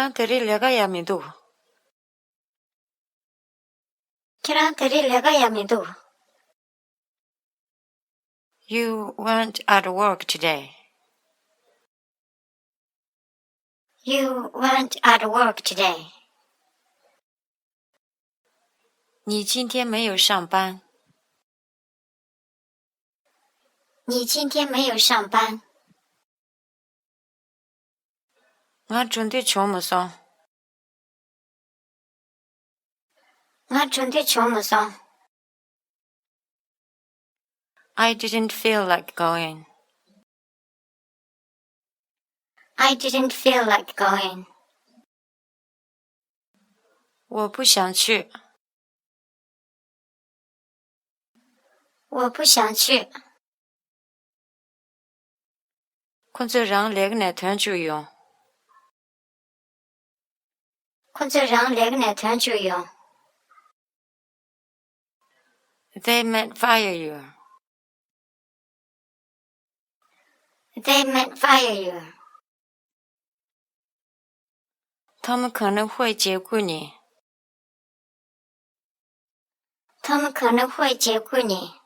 Kirang teri lega yamidu. Kirang teri lega yamidu. You weren't at work today. You weren't at work today. 你今天没有上班。你今天没有上班。我准備出門上。我準備出門上。I didn't feel like going. I didn't feel like going. 我不想去。我不想去。困着讓leg呢團住用。困着讓leg呢團住用。They might fire you. They might fire you. 他們可能會解雇你。他們可能會解雇你。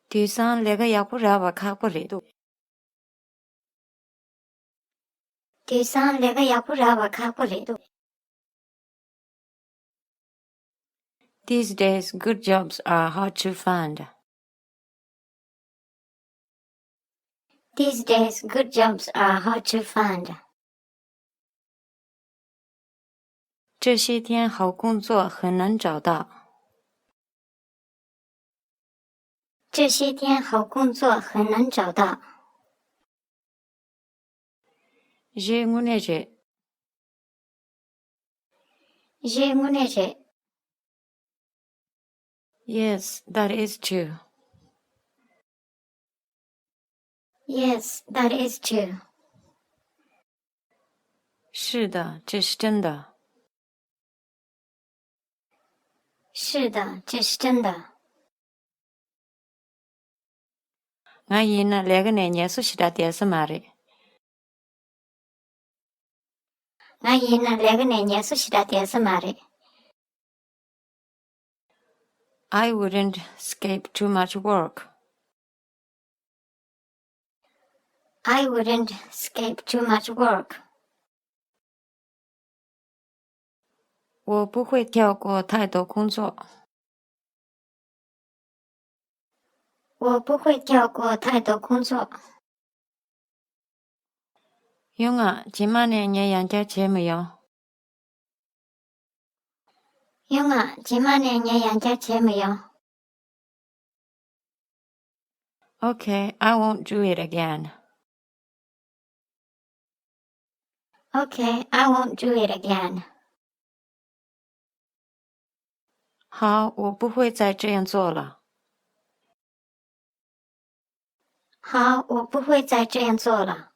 地上leg要不然我看不嚟到。地上leg要不然我看不嚟到。These days, good jobs are hard to find. These days, good jobs are hard to find. 這些天好工作很難找到。這些天好工作很難找到。J'ai managé. J'ai managé. Yes, that is true. Yes, that is true. 是的，這是真的。是的，這是真的。我以那leg呢耶穌是的電視碼。我以那leg呢耶穌是的電視碼。I wouldn't escape too much work. I wouldn't escape too much work. 我不會跳過太多工作。我不會跳過太多工作。勇啊，今晚呢你養家節沒有？勇啊，今晚呢你養家節沒有？ Okay, I won't do it again. Okay, I won't do it again. 好，我不會再這樣做了。好，我不會再這樣做了。